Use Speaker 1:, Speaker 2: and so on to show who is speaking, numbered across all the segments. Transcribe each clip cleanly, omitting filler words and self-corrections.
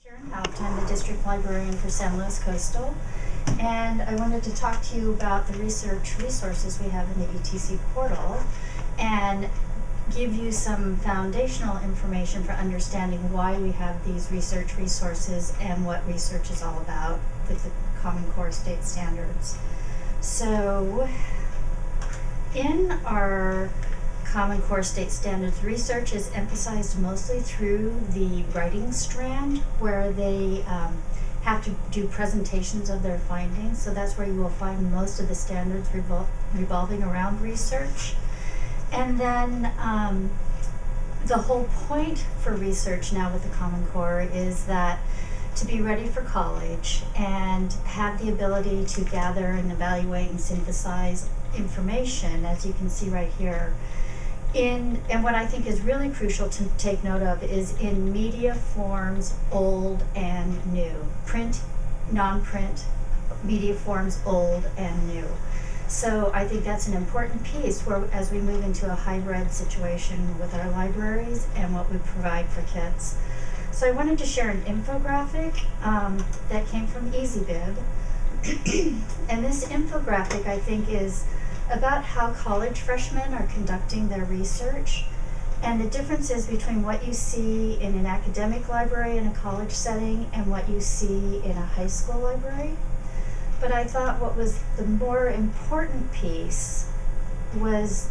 Speaker 1: Sharon Haupt, I'm the district librarian for San Luis Coastal, and I wanted to talk to you about the research resources we have in the ETC portal and give you some foundational information for understanding why we have these research resources and what research is all about with the Common Core state standards. So in our Common Core state standards, research is emphasized mostly through the writing strand, where they have to do presentations of their findings. So that's where you will find most of the standards revolving around research. And then the whole point for research now with the Common Core is that to be ready for college and have the ability to gather and evaluate and synthesize information, as you can see right here. And what I think is really crucial to take note of is in media forms, old and new. Print, non-print, media forms, old and new. So I think that's an important piece where, as we move into a hybrid situation with our libraries and what we provide for kids. So I wanted to share an infographic that came from EasyBib. And this infographic, I think, is about how college freshmen are conducting their research and the differences between what you see in an academic library in a college setting and what you see in a high school library. But I thought what was the more important piece was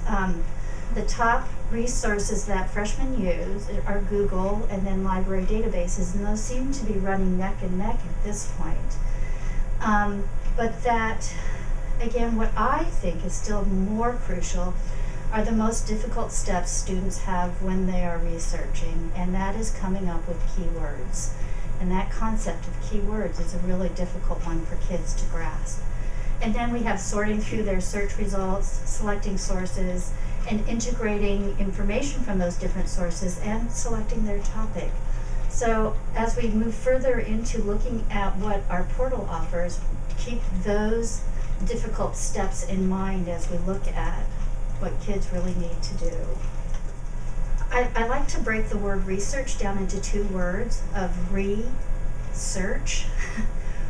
Speaker 1: the top resources that freshmen use are Google and then library databases, and those seem to be running neck and neck at this point. But that, again, what I think is still more crucial are the most difficult steps students have when they are researching, and that is coming up with keywords. And that concept of keywords is a really difficult one for kids to grasp. And then we have sorting through their search results, selecting sources, and integrating information from those different sources and selecting their topic. So as we move further into looking at what our portal offers, keep those difficult steps in mind as we look at what kids really need to do. I like to break the word research down into two words of research.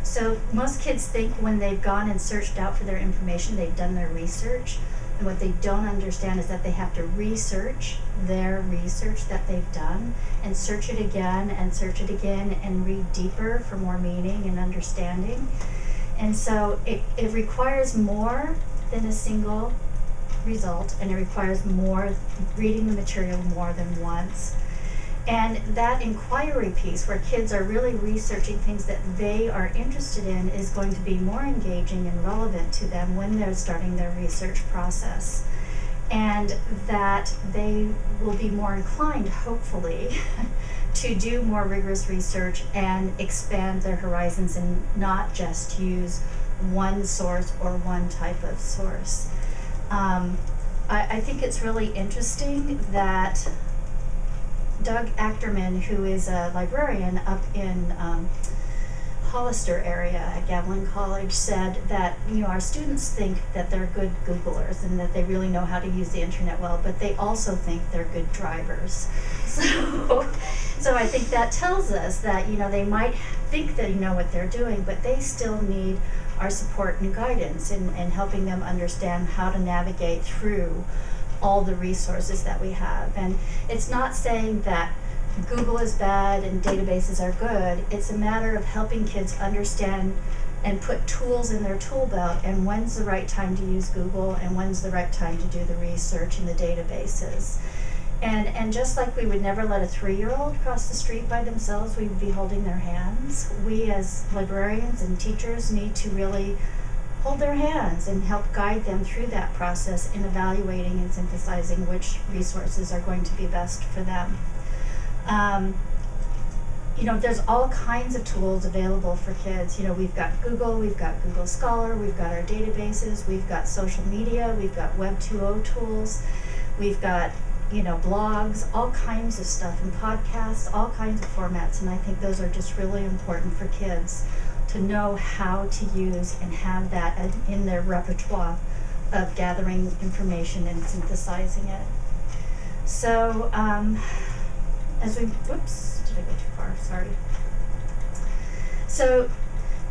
Speaker 1: So most kids think when they've gone and searched out for their information, they've done their research. And what they don't understand is that they have to research their research that they've done and search it again and read deeper for more meaning and understanding. And so it requires more than a single result, and it requires more reading the material more than once. And that inquiry piece where kids are really researching things that they are interested in is going to be more engaging and relevant to them when they're starting their research process. And that they will be more inclined, hopefully, to do more rigorous research and expand their horizons and not just use one source or one type of source. I think it's really interesting that Doug Achterman, who is a librarian up in Hollister area at Gavilan College, said that our students think that they're good Googlers and that they really know how to use the internet well, but they also think they're good drivers. So I think that tells us that they might think they know what they're doing, but they still need our support and guidance in helping them understand how to navigate through all the resources that we have. And it's not saying that Google is bad and databases are good. It's a matter of helping kids understand and put tools in their tool belt, and when's the right time to use Google and when's the right time to do the research in the databases. And just like we would never let a 3-year-old cross the street by themselves, we would be holding their hands. We as librarians and teachers need to really hold their hands and help guide them through that process in evaluating and synthesizing which resources are going to be best for them. There's all kinds of tools available for kids. We've got Google Scholar, we've got our databases, we've got social media, we've got Web 2.0 tools, we've got blogs, all kinds of stuff, and podcasts, all kinds of formats. And I think those are just really important for kids to know how to use and have that in their repertoire of gathering information and synthesizing it. So whoops, did I go too far? Sorry. So,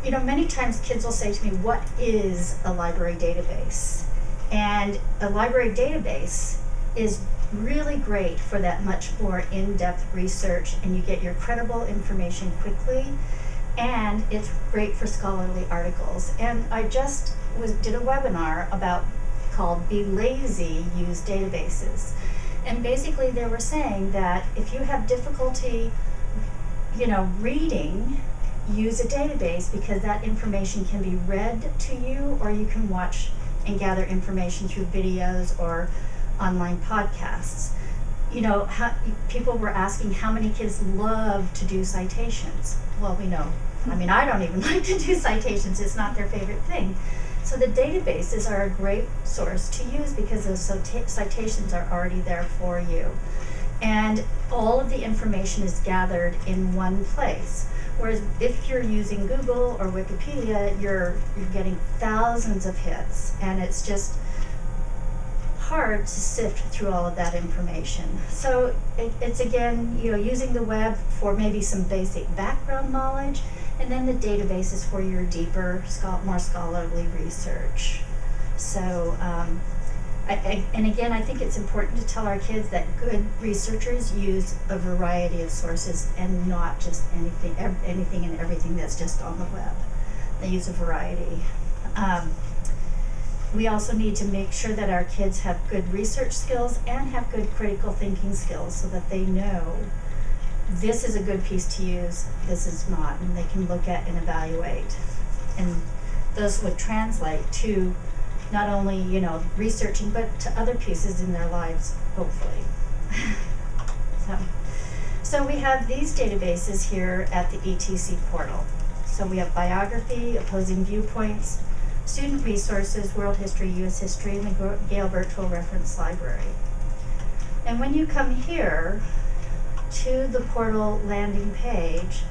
Speaker 1: many times kids will say to me, what is a library database? And a library database is really great for that much more in-depth research, and you get your credible information quickly, and it's great for scholarly articles. And I just did a webinar called Be Lazy, Use Databases. And basically they were saying that if you have difficulty, reading, use a database, because that information can be read to you, or you can watch and gather information through videos or online podcasts. People were asking how many kids love to do citations. Well, we know. I don't even like to do citations. It's not their favorite thing. So the databases are a great source to use because those citations are already there for you. And all of the information is gathered in one place. Whereas if you're using Google or Wikipedia, you're getting thousands of hits, and it's just hard to sift through all of that information. So it's again, using the web for maybe some basic background knowledge, and then the databases for your deeper, more scholarly research. So, and again, I think it's important to tell our kids that good researchers use a variety of sources and not just anything and everything that's just on the web. They use a variety. We also need to make sure that our kids have good research skills and have good critical thinking skills so that they know this is a good piece to use, this is not, and they can look at and evaluate. And those would translate to not only, researching, but to other pieces in their lives, hopefully. So we have these databases here at the ETC portal. So we have biography, opposing viewpoints, student resources, world history, U.S. history, and the Gale Virtual Reference Library. And when you come here to the portal landing page,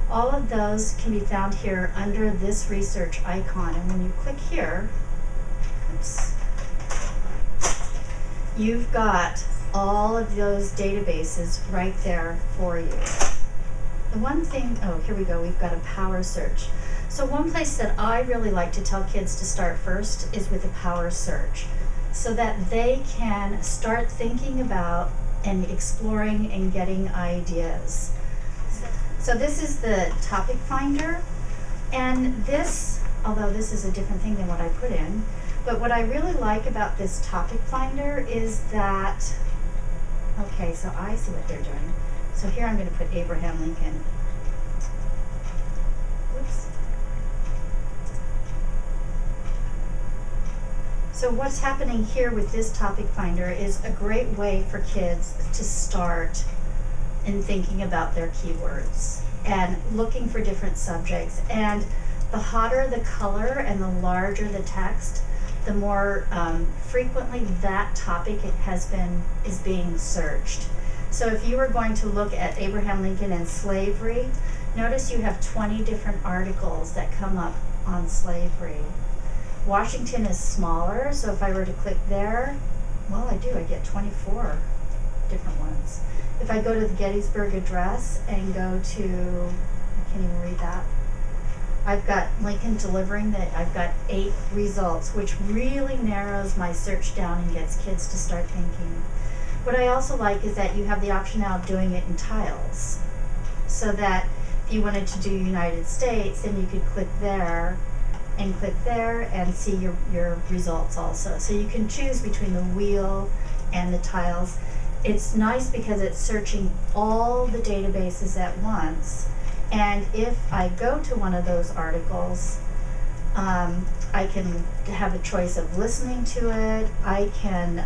Speaker 1: all of those can be found here under this research icon. And when you click here, you've got all of those databases right there for you. The one thing, here we go, we've got a power search. So one place that I really like to tell kids to start first is with a power search, so that they can start thinking about and exploring and getting ideas. So this is the topic finder, and this, although this is a different thing than what I put in, but what I really like about this topic finder is that, okay, so I see what they're doing. So here I'm going to put Abraham Lincoln. Oops. So what's happening here with this topic finder is a great way for kids to start in thinking about their keywords and looking for different subjects. And the hotter the color and the larger the text, the more frequently that topic is being searched. So if you were going to look at Abraham Lincoln and slavery, notice you have 20 different articles that come up on slavery. Washington is smaller, so if I were to click there, well, I get 24 different ones. If I go to the Gettysburg Address and go to, I can't even read that, I've got Lincoln delivering that. I've got 8 results, which really narrows my search down and gets kids to start thinking. What I also like is that you have the option now of doing it in tiles, so that if you wanted to do United States, then you could click there and see your results also. So you can choose between the wheel and the tiles. It's nice because it's searching all the databases at once. And if I go to one of those articles, I can have a choice of listening to it. I can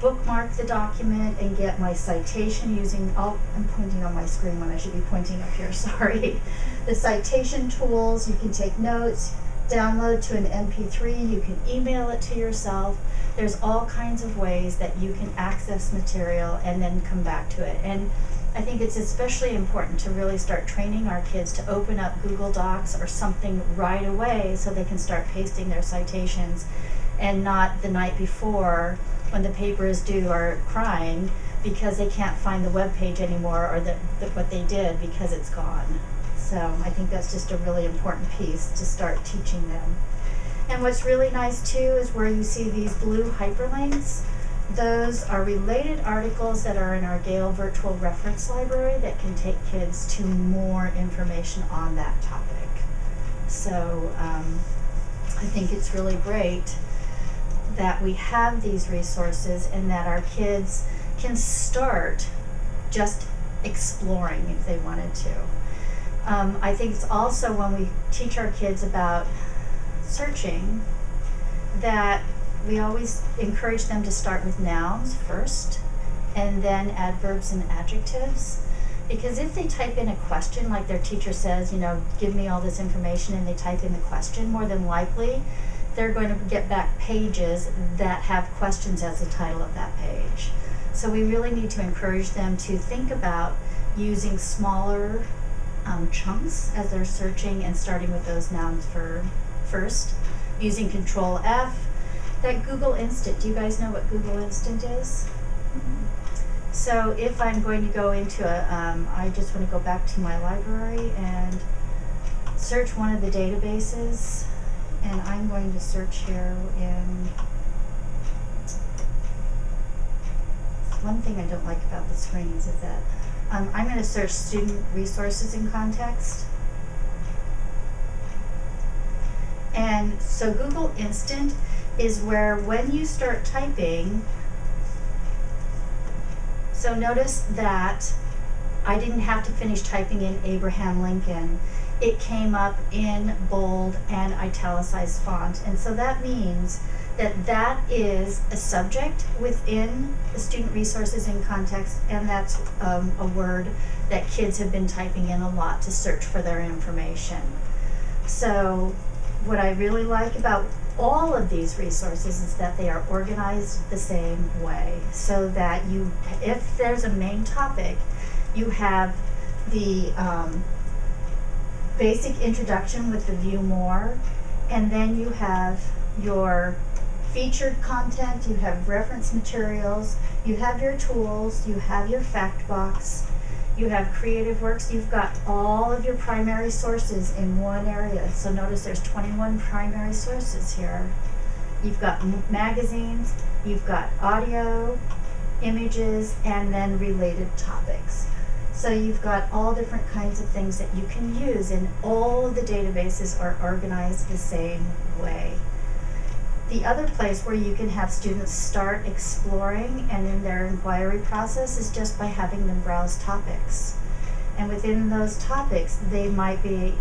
Speaker 1: bookmark the document and get my citation using, I'm pointing on my screen when I should be pointing up here, sorry. The Citation Tools, you can take notes, download to an MP3, you can email it to yourself. there's all kinds of ways that you can access material and then come back to it. And I think it's especially important to really start training our kids to open up Google Docs or something right away so they can start pasting their citations, and not the night before when the paper is due or crying because they can't find the web page anymore, or what they did because it's gone. So I think that's just a really important piece to start teaching them. And what's really nice too is where you see these blue hyperlinks. Those are related articles that are in our Gale Virtual Reference Library that can take kids to more information on that topic. So I think it's really great that we have these resources and that our kids can start just exploring if they wanted to. I think it's also when we teach our kids about searching that we always encourage them to start with nouns first and then adverbs and adjectives. Because if they type in a question, like their teacher says, you know, give me all this information, and they type in the question, more than likely they're going to get back pages that have questions as the title of that page. So we really need to encourage them to think about using smaller chunks as they're searching and starting with those nouns first, using Control F. That Google Instant, do you guys know what Google Instant is? Mm-hmm. So if I'm going to go into I just want to go back to my library and search one of the databases, and I'm going to search here in, one thing I don't like about the screens is that I'm going to search student resources in context. And so Google Instant is where when you start typing, so notice that I didn't have to finish typing in Abraham Lincoln. It came up in bold and italicized font. And so that means that that is a subject within the student resources in context, and that's a word that kids have been typing in a lot to search for their information. So what I really like about all of these resources is that they are organized the same way, so that you, if there's a main topic, you have the basic introduction with the view more, and then you have your featured content, you have reference materials, you have your tools, you have your fact box, you have creative works, you've got all of your primary sources in one area. So notice there's 21 primary sources here. You've got magazines, you've got audio, images, and then related topics. So you've got all different kinds of things that you can use, and all of the databases are organized the same way. The other place where you can have students start exploring and in their inquiry process is just by having them browse topics. And within those topics, they might be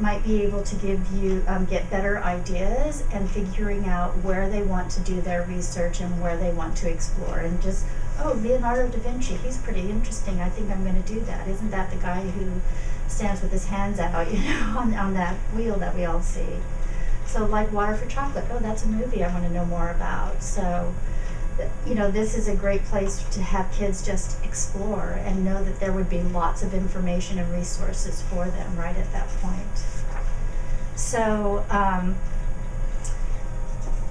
Speaker 1: able to give you, get better ideas and figuring out where they want to do their research and where they want to explore. And just, oh, Leonardo da Vinci, he's pretty interesting. I think I'm going to do that. Isn't that the guy who stands with his hands out, you know, on that wheel that we all see? So like Water for Chocolate, oh, that's a movie I want to know more about. So, you know, this is a great place to have kids just explore and know that there would be lots of information and resources for them right at that point. So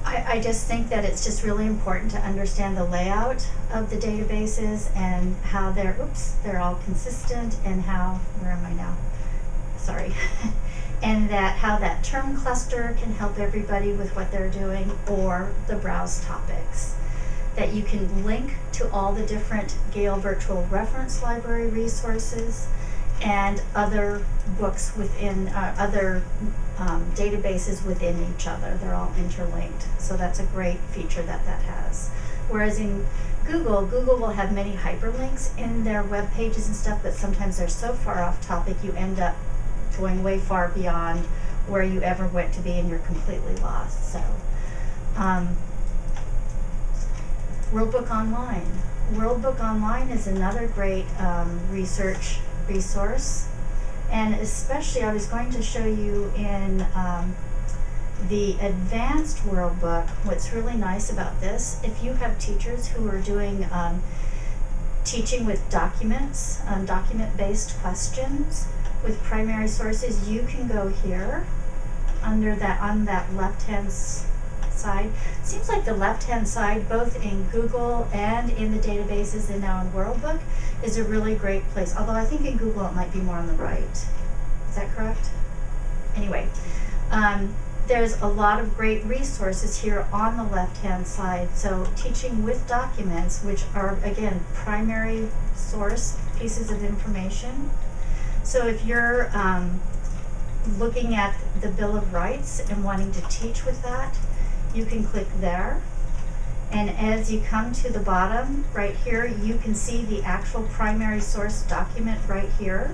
Speaker 1: I just think that it's just really important to understand the layout of the databases and how they're all consistent, and how, where am I now? Sorry. And that how that term cluster can help everybody with what they're doing, or the browse topics. That you can link to all the different Gale Virtual Reference Library resources and other books within, other databases within each other. They're all interlinked. So that's a great feature that that has. Whereas in Google will have many hyperlinks in their web pages and stuff, but sometimes they're so far off topic you end up going way far beyond where you ever went to be, and you're completely lost. So, Worldbook Online. Worldbook Online is another great research resource, and especially I was going to show you in The advanced World Book, what's really nice about this, if you have teachers who are doing teaching with documents, document-based questions with primary sources, you can go here under that, on that left-hand side. Seems like the left-hand side, both in Google and in the databases and now in World Book, is a really great place. Although I think in Google it might be more on the right. Is that correct? Anyway, there's a lot of great resources here on the left-hand side. So teaching with documents, which are, again, primary source pieces of information. So if you're looking at the Bill of Rights and wanting to teach with that, you can click there. And as you come to the bottom right here, you can see the actual primary source document right here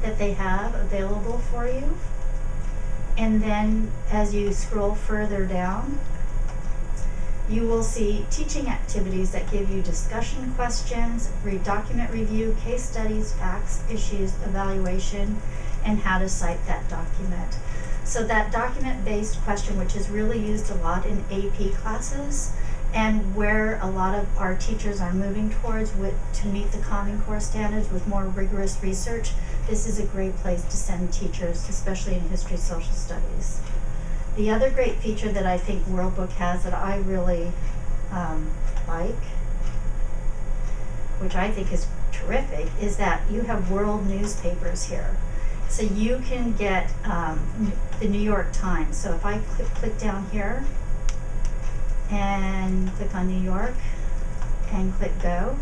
Speaker 1: that they have available for you. And then as you scroll further down, you will see teaching activities that give you discussion questions, document review, case studies, facts, issues, evaluation, and how to cite that document. So that document-based question, which is really used a lot in AP classes, and where a lot of our teachers are moving towards to meet the Common Core standards with more rigorous research, this is a great place to send teachers, especially in history, social studies. The other great feature that I think World Book has that I really like, which I think is terrific, is that you have world newspapers here. So you can get the New York Times. So if I click down here and click on New York and click go,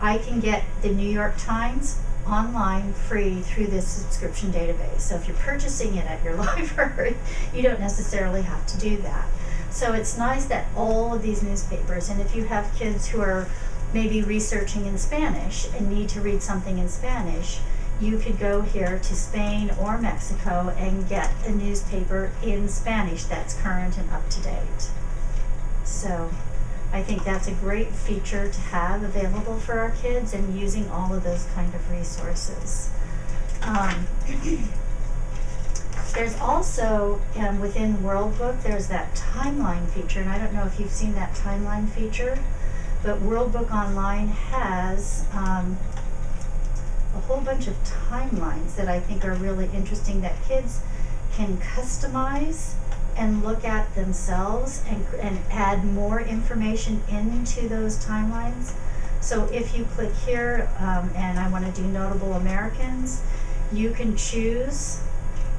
Speaker 1: I can get the New York Times online free through this subscription database. So if you're purchasing it at your library, you don't necessarily have to do that. So it's nice that all of these newspapers, and if you have kids who are maybe researching in Spanish and need to read something in Spanish, you could go here to Spain or Mexico and get a newspaper in Spanish that's current and up to date. So I think that's a great feature to have available for our kids, and using all of those kind of resources. There's also, within World Book, there's that timeline feature, and I don't know if you've seen that timeline feature, but World Book Online has a whole bunch of timelines that I think are really interesting that kids can customize and look at themselves and add more information into those timelines. So if you click here and I want to do notable Americans, you can choose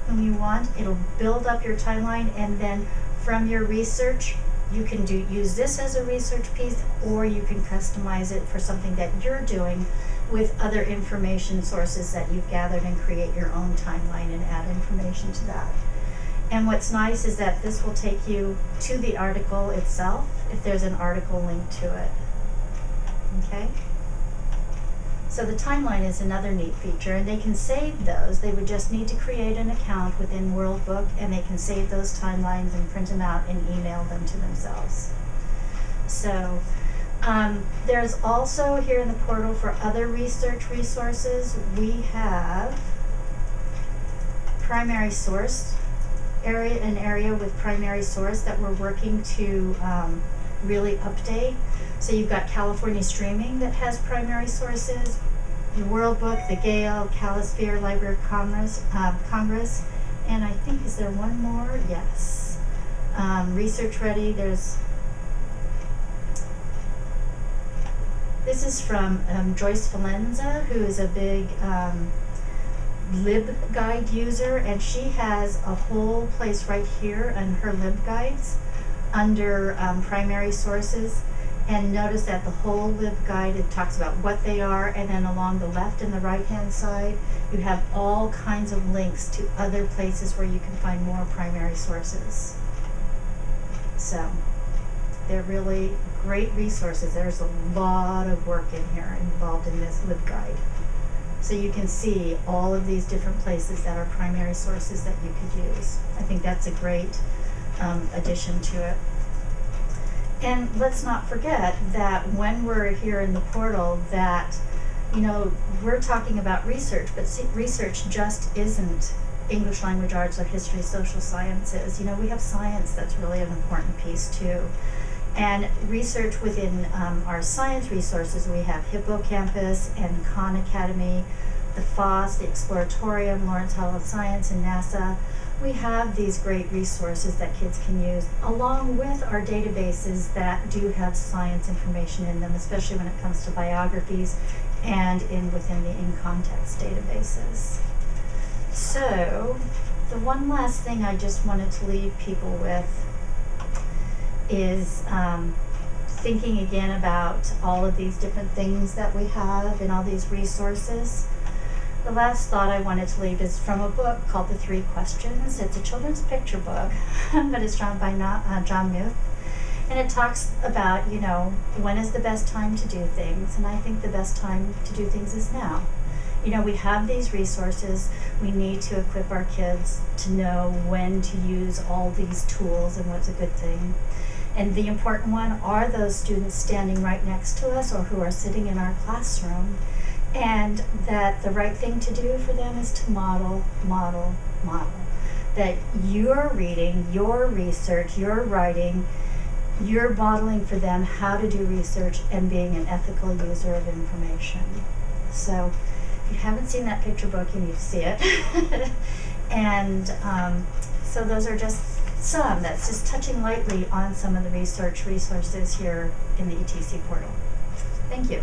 Speaker 1: whom you want. It'll build up your timeline, and then from your research you can use this as a research piece, or you can customize it for something that you're doing with other information sources that you've gathered, and create your own timeline and add information to that. And what's nice is that this will take you to the article itself if there's an article linked to it. Okay? So the timeline is another neat feature, and they can save those. They would just need to create an account within World Book, and they can save those timelines and print them out and email them to themselves. So there's also here in the portal for other research resources, we have primary source area, an area with primary source that we're working to really update. So you've got California Streaming that has primary sources, the World Book, the Gale, Calisphere, Library of Congress, and I think, is there one more? Yes. Research Ready, this is from Joyce Valenza, who is a big LibGuide user, and she has a whole place right here in her LibGuides under primary sources. And notice that the whole LibGuide, it talks about what they are, and then along the left and the right hand side you have all kinds of links to other places where you can find more primary sources. So they're really great resources. There's a lot of work in here involved in this LibGuide. So you can see all of these different places that are primary sources that you could use. I think that's a great addition to it. And let's not forget that when we're here in the portal that, you know, we're talking about research, but research just isn't English language arts or history, social sciences. You know, we have science that's really an important piece too. And research within our science resources, we have Hippocampus and Khan Academy, the FOSS, the Exploratorium, Lawrence Hall of Science, and NASA. We have these great resources that kids can use, along with our databases that do have science information in them, especially when it comes to biographies and within the in-context databases. So, the one last thing I just wanted to leave people with is thinking again about all of these different things that we have and all these resources. The last thought I wanted to leave is from a book called The Three Questions. It's a children's picture book, but it's drawn by John Muth. And it talks about, you know, when is the best time to do things? And I think the best time to do things is now. You know, we have these resources. We need to equip our kids to know when to use all these tools and what's a good thing. And the important one are those students standing right next to us or who are sitting in our classroom. And that the right thing to do for them is to model, model, model. That you're reading, your research, your writing, you're modeling for them how to do research and being an ethical user of information. So if you haven't seen that picture book, you need to see it. And so those are just some, that's just touching lightly on some of the research resources here in the ETC portal. Thank you.